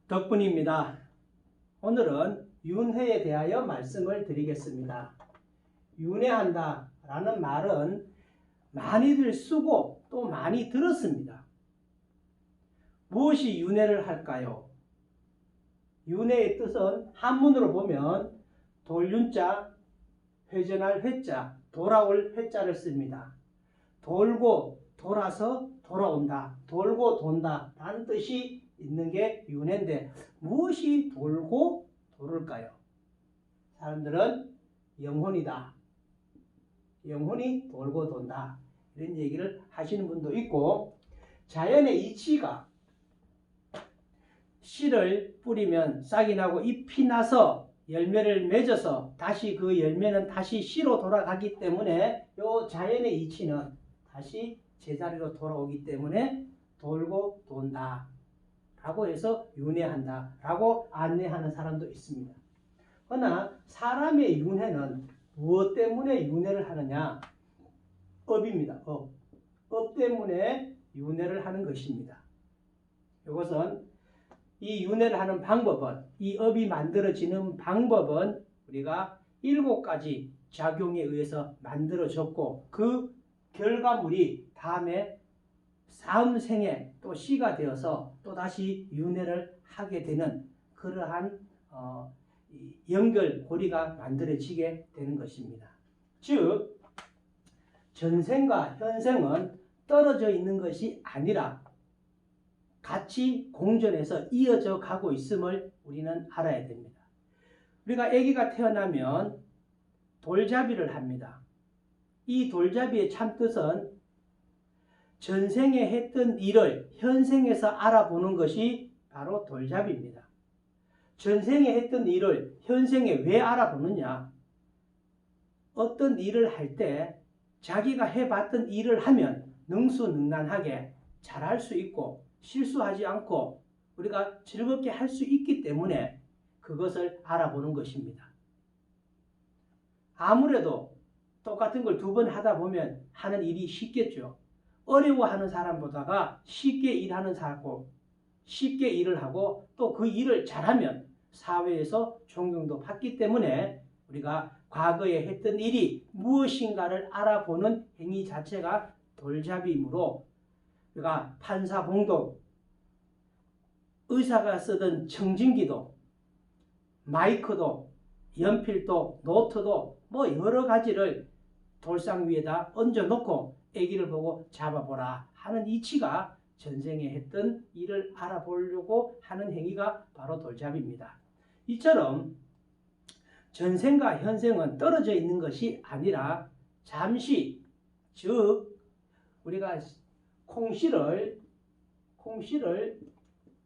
덕분입니다. 오늘은 윤회에 대하여 말씀을 드리겠습니다. 윤회한다 라는 말은 많이들 쓰고 또 많이 들었습니다. 무엇이 윤회를 할까요? 윤회의 뜻은 한문으로 보면 돌윤자, 회전할 회자, 돌아올 회자를 씁니다. 돌고 돌아서 돌아온다, 돌고 돈다 라는 뜻이 있는 게 윤회인데 무엇이 돌고 돌을까요? 사람들은 영혼이다, 영혼이 돌고 돈다 이런 얘기를 하시는 분도 있고, 자연의 이치가 씨를 뿌리면 싹이 나고 잎이 나서 열매를 맺어서 다시 그 열매는 다시 씨로 돌아가기 때문에 이 자연의 이치는 다시 제자리로 돌아오기 때문에 돌고 돈다 라고 해서 윤회한다 라고 안내하는 사람도 있습니다. 그러나 사람의 윤회는 무엇 때문에 윤회를 하느냐? 업입니다. 업 때문에 윤회를 하는 것입니다. 이것은 이 윤회를 하는 방법은, 이 업이 만들어지는 방법은 우리가 7가지 작용에 의해서 만들어졌고, 그 결과물이 다음에 다음 생에 또 씨가 되어서 또 다시 윤회를 하게 되는 그러한 연결고리가 만들어지게 되는 것입니다. 즉 전생과 현생은 떨어져 있는 것이 아니라 같이 공존해서 이어져 가고 있음을 우리는 알아야 됩니다. 우리가 아기가 태어나면 돌잡이를 합니다. 이 돌잡이의 참뜻은 전생에 했던 일을 현생에서 알아보는 것이 바로 돌잡이입니다. 전생에 했던 일을 현생에 왜 알아보느냐? 어떤 일을 할 때 자기가 해봤던 일을 하면 능수능란하게 잘할 수 있고 실수하지 않고 우리가 즐겁게 할 수 있기 때문에 그것을 알아보는 것입니다. 아무래도 똑같은 걸 2번 하다 보면 하는 일이 쉽겠죠. 어려워하는 사람보다가 쉽게 일하는 사람고 쉽게 일을 하고 또 그 일을 잘하면 사회에서 존경도 받기 때문에 우리가 과거에 했던 일이 무엇인가를 알아보는 행위 자체가 돌잡이이므로, 우리가 판사봉도, 의사가 쓰던 청진기도, 마이크도, 연필도, 노트도 뭐 여러 가지를 돌상 위에다 얹어놓고 아기를 보고 잡아보라 하는 이치가 전생에 했던 일을 알아보려고 하는 행위가 바로 돌잡이입니다. 이처럼 전생과 현생은 떨어져 있는 것이 아니라 잠시, 즉 우리가 콩씨를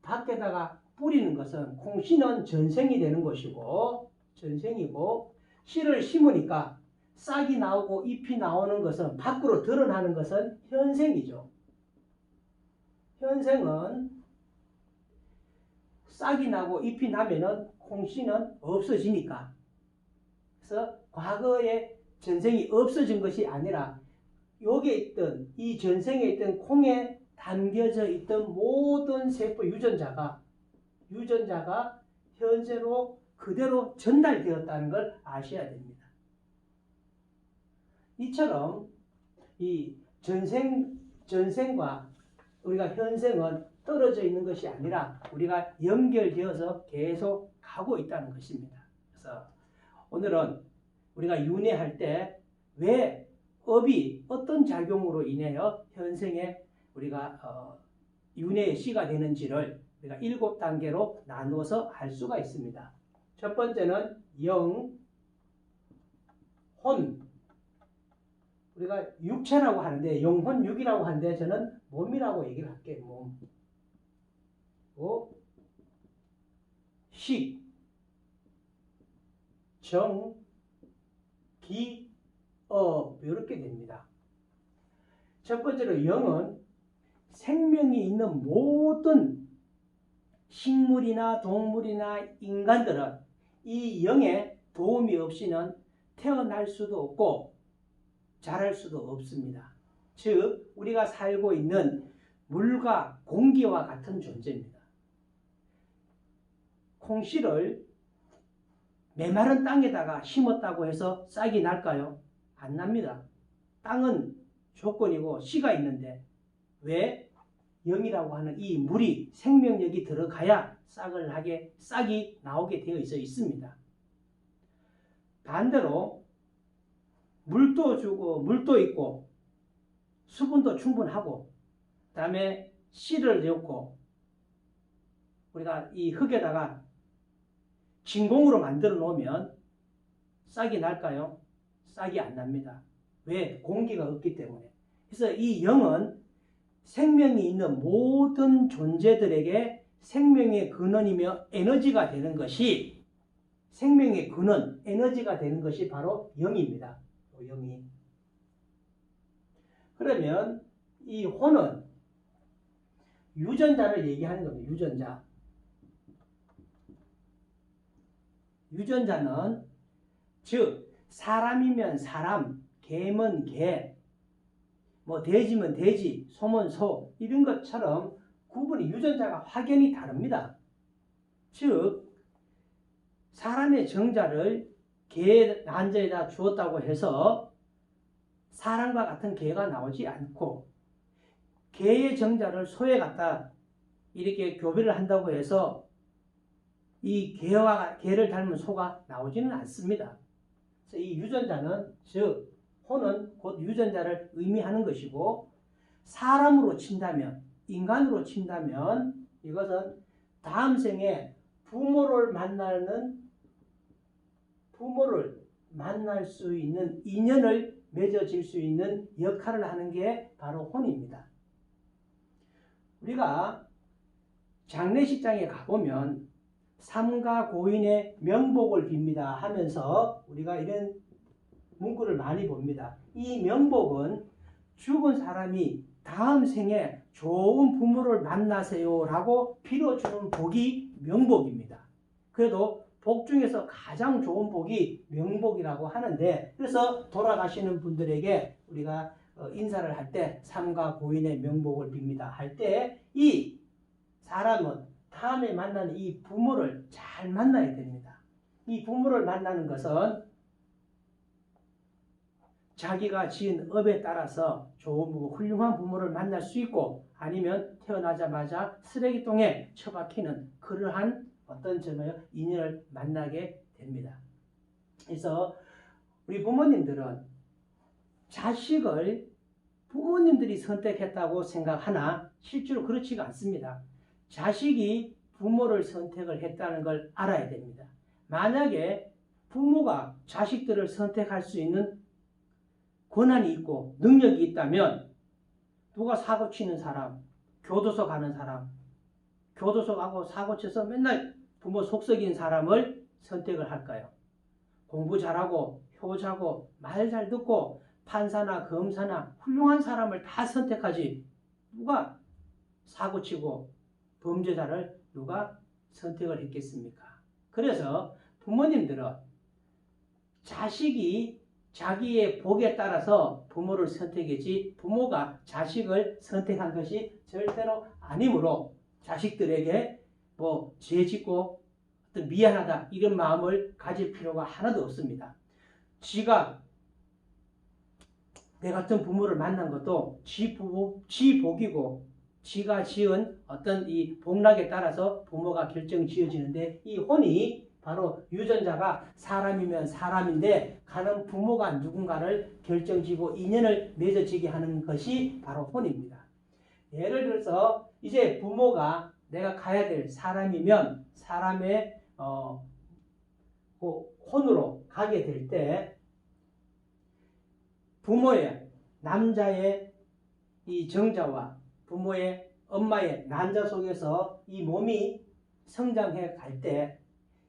밖에다가 뿌리는 것은, 콩씨는 전생이 되는 것이고 전생이고, 씨를 심으니까 싹이 나오고 잎이 나오는 것은, 밖으로 드러나는 것은 현생이죠. 현생은 싹이 나고 잎이 나면은 콩씨는 없어지니까, 그래서 과거의 전생이 없어진 것이 아니라 여기에 있던, 이 전생에 있던 콩에 담겨져 있던 모든 세포 유전자가 현재로 그대로 전달되었다는 걸 아셔야 됩니다. 이처럼 이 전생과 우리가 현생은 떨어져 있는 것이 아니라 우리가 연결되어서 계속 가고 있다는 것입니다. 그래서 오늘은 우리가 윤회할 때 왜 업이 어떤 작용으로 인하여 현생에 우리가 윤회의 씨가 되는지를 우리가 7단계로 나누어서 알 수가 있습니다. 첫 번째는 영, 혼, 우리가 육체라고 하는데 영혼육이라고 하는데 저는 몸이라고 얘기를 할게요. 몸. 식, 정, 기, 이렇게 됩니다. 첫 번째로 영은 생명이 있는 모든 식물이나 동물이나 인간들은 이 영의 도움이 없이는 태어날 수도 없고 자랄 수도 없습니다. 즉 우리가 살고 있는 물과 공기와 같은 존재입니다. 콩씨를 메마른 땅에다가 심었다고 해서 싹이 날까요? 안 납니다. 땅은 조건이고 씨가 있는데 왜? 영이라고 하는 이 물이 생명력이 들어가야 싹이 나오게 되어 있습니다. 반대로 물도 주고 물도 있고 수분도 충분하고 그 다음에 씨를 넣고 우리가 이 흙에다가 진공으로 만들어 놓으면 싹이 날까요? 싹이 안 납니다. 왜? 공기가 없기 때문에. 그래서 이 영은 생명이 있는 모든 존재들에게 생명의 근원이며 에너지가 되는 것이 생명의 근원, 에너지가 되는 것이 바로 영입니다. 영이. 그러면 이 혼은 유전자를 얘기하는 겁니다. 유전자. 유전자는 즉 사람이면 사람, 개면 개, 뭐 돼지면 돼지, 소면 소 이런 것처럼 구분이 유전자가 확연히 다릅니다. 즉 사람의 정자를 개의 난자에다 주었다고 해서 사람과 같은 개가 나오지 않고 개의 정자를 소에 갖다 이렇게 교배를 한다고 해서 이 개를 닮은 소가 나오지는 않습니다. 그래서 이 유전자는 즉 혼은 곧 유전자를 의미하는 것이고 사람으로 친다면 인간으로 친다면 이것은 다음 생에 부모를 만날 수 있는 인연을 맺어질 수 있는 역할을 하는 게 바로 혼입니다. 우리가 장례식장에 가보면 삼가 고인의 명복을 빕니다 하면서 우리가 이런 문구를 많이 봅니다. 이 명복은 죽은 사람이 다음 생에 좋은 부모를 만나세요 라고 빌어주는 복이 명복입니다. 그래도 복 중에서 가장 좋은 복이 명복이라고 하는데 그래서 돌아가시는 분들에게 우리가 인사를 할 때 삼가 고인의 명복을 빕니다 할 때 이 사람은 다음에 만나는 이 부모를 잘 만나야 됩니다. 이 부모를 만나는 것은 자기가 지은 업에 따라서 좋은 부모, 훌륭한 부모를 만날 수 있고 아니면 태어나자마자 쓰레기통에 처박히는 그러한 어떤 인연을 만나게 됩니다. 그래서 우리 부모님들은 자식을 부모님들이 선택했다고 생각하나 실제로 그렇지가 않습니다. 자식이 부모를 선택을 했다는 걸 알아야 됩니다. 만약에 부모가 자식들을 선택할 수 있는 권한이 있고 능력이 있다면 누가 사고 치는 사람, 교도소 가는 사람, 교도소 가고 사고 쳐서 맨날 부모 속썩인 사람을 선택을 할까요? 공부 잘하고 효자고 말 잘 듣고 판사나 검사나 훌륭한 사람을 다 선택하지 누가 사고치고 범죄자를 누가 선택을 했겠습니까? 그래서 부모님들은 자식이 자기의 복에 따라서 부모를 선택했지 부모가 자식을 선택한 것이 절대로 아니므로 자식들에게 뭐 죄짓고 어떤 미안하다 이런 마음을 가질 필요가 하나도 없습니다. 지가 내 같은 부모를 만난 것도 지 복이고 지가 지은 어떤 이 복락에 따라서 부모가 결정 지어지는데 이 혼이 바로 유전자가 사람이면 사람인데 가는 부모가 누군가를 결정지고 인연을 맺어지게 하는 것이 바로 혼입니다. 예를 들어서 이제 부모가 내가 가야 될 사람이면 사람의 혼으로 가게 될 때 부모의 남자의 이 정자와 부모의 엄마의 난자 속에서 이 몸이 성장해 갈 때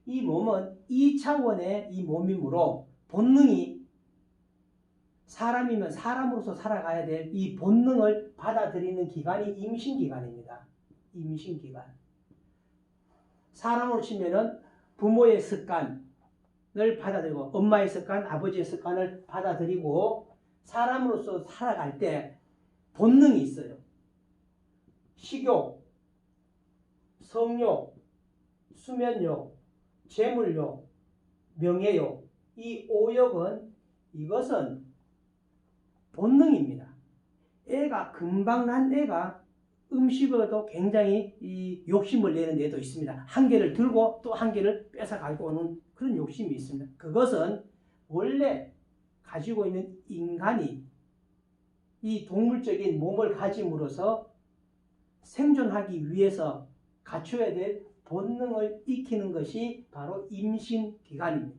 이 몸은 2차원의 이 몸이므로 본능이 사람이면 사람으로서 살아가야 될 이 본능을 받아들이는 기간이 임신기간입니다. 임신기간. 사람으로 치면은 부모의 습관을 받아들이고 엄마의 습관, 아버지의 습관을 받아들이고 사람으로서 살아갈 때 본능이 있어요. 식욕, 성욕, 수면욕, 재물욕, 명예욕, 이 5욕은 이것은 본능입니다. 애가 금방 난 애가 음식에도 굉장히 이 욕심을 내는 데도 있습니다. 한 개를 들고 또 한 개를 뺏어 가지고 오는 그런 욕심이 있습니다. 그것은 원래 가지고 있는 인간이 이 동물적인 몸을 가짐으로써 생존하기 위해서 갖춰야 될 본능을 익히는 것이 바로 임신기간입니다.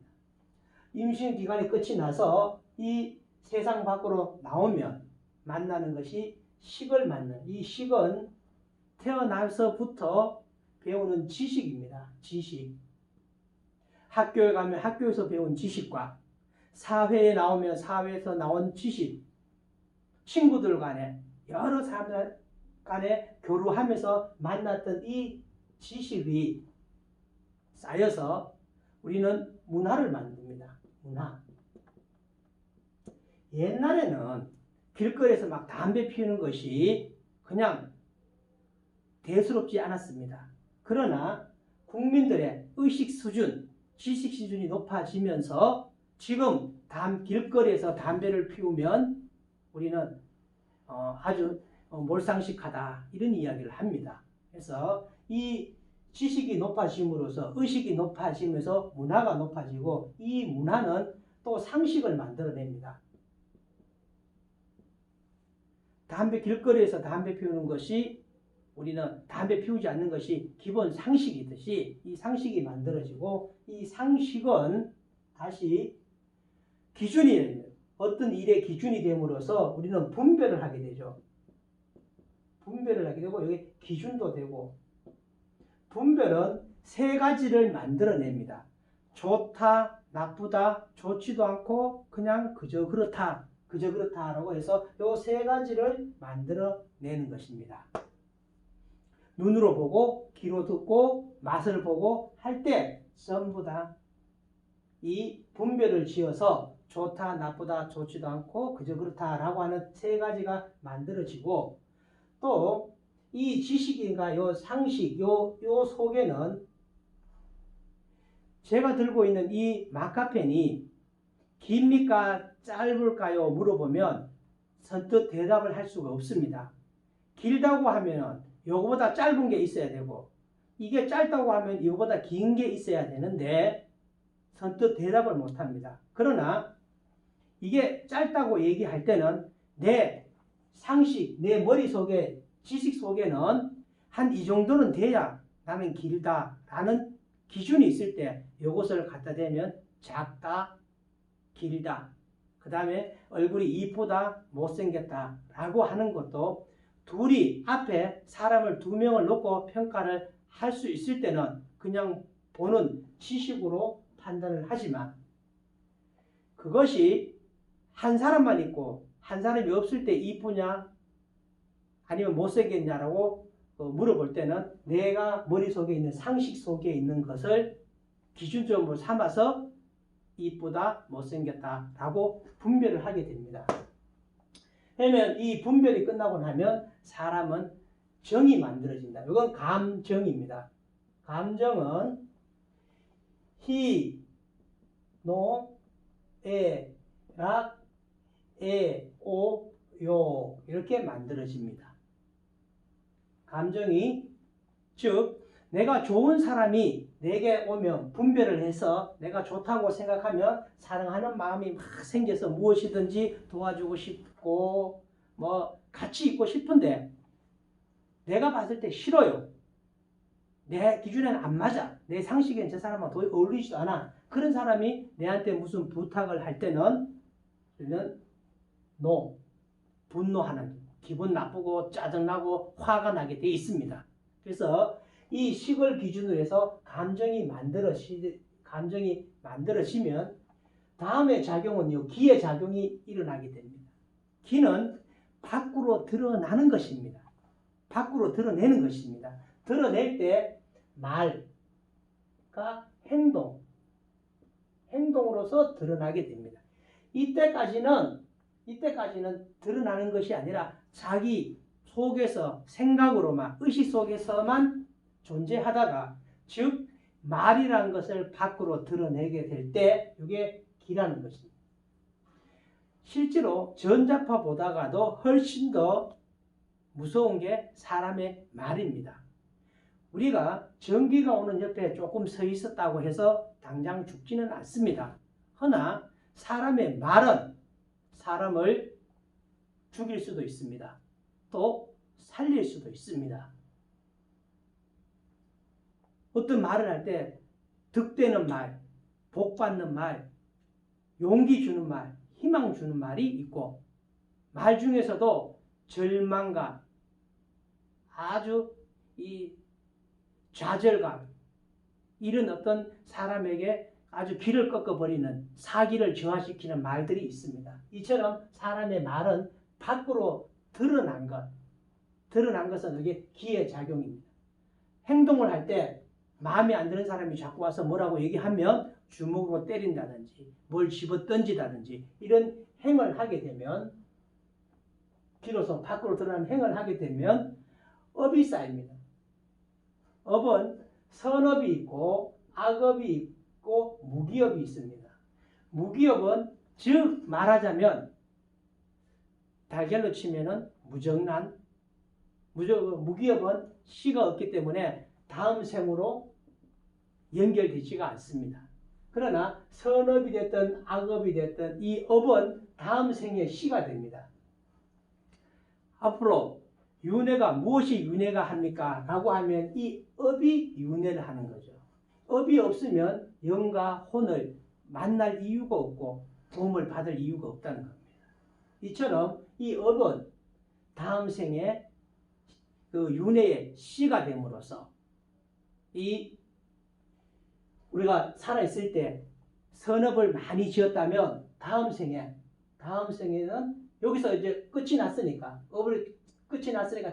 임신기간이 끝이 나서 이 세상 밖으로 나오면 만나는 것이 식을 만나는, 이 식은 태어나서부터 배우는 지식입니다. 지식. 학교에 가면 학교에서 배운 지식과 사회에 나오면 사회에서 나온 지식, 친구들 간에 여러 사람들 간에 교류하면서 만났던 이 지식이 쌓여서 우리는 문화를 만듭니다. 문화. 옛날에는 길거리에서 막 담배 피우는 것이 그냥 대수롭지 않았습니다. 그러나 국민들의 의식 수준, 지식 수준이 높아지면서 지금 길거리에서 담배를 피우면 우리는 아주 몰상식하다 이런 이야기를 합니다. 그래서 이 지식이 높아짐으로써 의식이 높아지면서 문화가 높아지고 이 문화는 또 상식을 만들어냅니다. 길거리에서 담배 피우는 것이 우리는 담배 피우지 않는 것이 기본 상식이듯이 이 상식이 만들어지고 이 상식은 다시 기준이 어떤 일의 기준이 됨으로써 우리는 분별을 하게 되죠. 분별을 하게 되고 여기 기준도 되고 분별은 세 가지를 만들어냅니다. 좋다, 나쁘다, 좋지도 않고 그냥 그저 그렇다라고 해서 이 세 가지를 만들어내는 것입니다. 눈으로 보고 귀로 듣고 맛을 보고 할 때 전부 다 이 분별을 지어서 좋다, 나쁘다, 좋지도 않고 그저 그렇다라고 하는 세 가지가 만들어지고 또 이 지식인가 요 상식 요 속에는 제가 들고 있는 이 마카펜이 깁니까 짧을까요 물어보면 선뜻 대답을 할 수가 없습니다. 길다고 하면 요거보다 짧은 게 있어야 되고 이게 짧다고 하면 이거보다 긴 게 있어야 되는데 선뜻 대답을 못합니다. 그러나 이게 짧다고 얘기할 때는 내 상식, 내 머릿속에 지식 속에는 한 이 정도는 돼야 나는 길다라는 기준이 있을 때 이것을 갖다 대면 작다, 길다, 그 다음에 얼굴이 이쁘다, 못생겼다 라고 하는 것도 둘이 앞에 사람을 두 명을 놓고 평가를 할 수 있을 때는 그냥 보는 지식으로 판단을 하지만 그것이 한 사람만 있고 한 사람이 없을 때 이쁘냐 아니면 못생겼냐라고 물어볼 때는 내가 머릿속에 있는 상식 속에 있는 것을 기준점으로 삼아서 이쁘다, 못생겼다 라고 분별을 하게 됩니다. 그러면 이 분별이 끝나고 나면 사람은 정이 만들어진다. 이건 감정입니다. 감정은 희, 노, 에, 락, 에, 오, 요 이렇게 만들어집니다. 감정이 즉 내가 좋은 사람이 내게 오면 분별을 해서 내가 좋다고 생각하면 사랑하는 마음이 막 생겨서 무엇이든지 도와주고 싶고 뭐 같이 있고 싶은데 내가 봤을 때 싫어요. 내 기준에는 안 맞아. 내 상식에는 저 사람하고 도저히 어울리지도 않아. 그런 사람이 내한테 무슨 부탁을 할 때는 우리는 노, 분노하는 기분 나쁘고 짜증나고 화가 나게 돼 있습니다. 그래서 이 식을 기준으로 해서 감정이 만들어지면 다음의 작용은요, 기의 작용이 일어나게 됩니다. 기는 밖으로 드러나는 것입니다. 밖으로 드러내는 것입니다. 드러낼 때 말과 행동으로서 드러나게 됩니다. 이때까지는 드러나는 것이 아니라 자기 속에서 생각으로만 의식 속에서만 존재하다가 즉 말이라는 것을 밖으로 드러내게 될 때 이게 기라는 것입니다. 실제로 전자파보다가도 훨씬 더 무서운 게 사람의 말입니다. 우리가 전기가 오는 옆에 조금 서 있었다고 해서 당장 죽지는 않습니다. 허나 사람의 말은 사람을 죽일 수도 있습니다. 또 살릴 수도 있습니다. 어떤 말을 할 때 득되는 말, 복받는 말, 용기 주는 말, 희망 주는 말이 있고, 말 중에서도 절망감, 아주 이 좌절감, 이런 어떤 사람에게 아주 길을 꺾어버리는, 사기를 저하시키는 말들이 있습니다. 이처럼 사람의 말은 밖으로 드러난 것은 이게 기의 작용입니다. 행동을 할 때 마음에 안 드는 사람이 자꾸 와서 뭐라고 얘기하면 주먹으로 때린다든지 뭘 집어 던지다든지 이런 행을 하게 되면, 비로소 밖으로 드러나는 행을 하게 되면 업이 쌓입니다. 업은 선업이 있고 악업이 있고 무기업이 있습니다. 무기업은 즉 말하자면 달걀로 치면은 무정란, 무기업은 씨가 없기 때문에 다음 생으로 연결되지가 않습니다. 그러나 선업이 됐든 악업이 됐든 이 업은 다음 생에 씨가 됩니다. 앞으로 윤회가 무엇이 윤회가 합니까? 라고 하면 이 업이 윤회를 하는 거죠. 업이 없으면 영과 혼을 만날 이유가 없고 도움을 받을 이유가 없다는 겁니다. 이처럼 이 업은 다음 생에 그 윤회의 씨가 됨으로써 이 우리가 살아있을 때 선업을 많이 지었다면 다음 생에는 여기서 이제 끝이 났으니까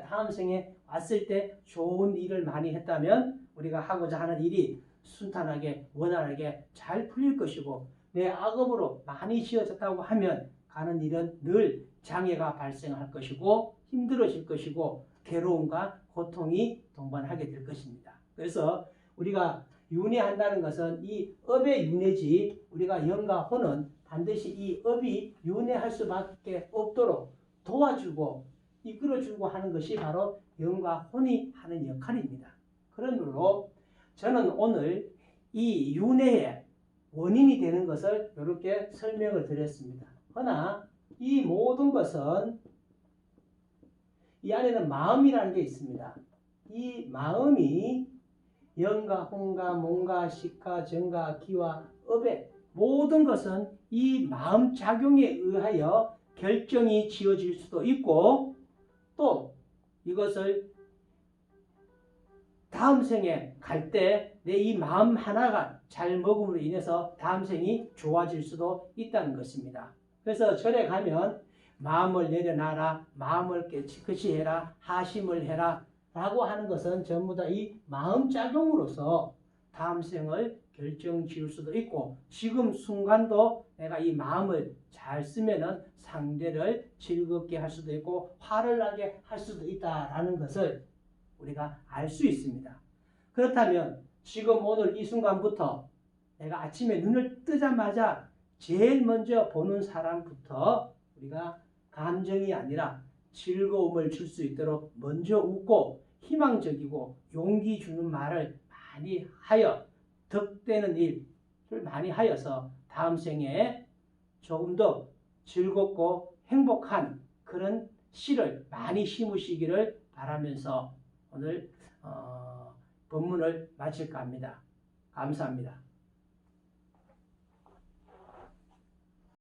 다음 생에 왔을 때 좋은 일을 많이 했다면 우리가 하고자 하는 일이 순탄하게 원활하게 잘 풀릴 것이고, 내 악업으로 많이 지어졌다고 하면 가는 일은 늘 장애가 발생할 것이고 힘들어질 것이고 괴로움과 고통이 동반하게 될 것입니다. 그래서 우리가 윤회한다는 것은 이 업의 윤회지, 우리가 영과 혼은 반드시 이 업이 윤회할 수밖에 없도록 도와주고 이끌어주고 하는 것이 바로 영과 혼이 하는 역할입니다. 그러므로 저는 오늘 이 윤회의 원인이 되는 것을 이렇게 설명을 드렸습니다. 그러나 이 모든 것은 이 안에는 마음이라는 게 있습니다. 이 마음이 영과 혼과 몸과 식과 정과 기와 업의 모든 것은 이 마음 작용에 의하여 결정이 지어질 수도 있고, 또 이것을 다음 생에 갈 때 내 이 마음 하나가 잘 먹음으로 인해서 다음 생이 좋아질 수도 있다는 것입니다. 그래서 절에 가면 마음을 내려놔라, 마음을 깨끗이 해라, 하심을 해라 라고 하는 것은 전부 다 이 마음 작용으로서 다음 생을 결정 지을 수도 있고, 지금 순간도 내가 이 마음을 잘 쓰면은 상대를 즐겁게 할 수도 있고 화를 나게 할 수도 있다라는 것을 우리가 알 수 있습니다. 그렇다면 지금 오늘 이 순간부터 내가 아침에 눈을 뜨자마자 제일 먼저 보는 사람부터 우리가 감정이 아니라 즐거움을 줄 수 있도록 먼저 웃고 희망적이고 용기 주는 말을 많이 하여 덕되는 일을 많이 하여서 다음 생에 조금 더 즐겁고 행복한 그런 씨를 많이 심으시기를 바라면서 오늘 본문을 마칠까 합니다. 감사합니다.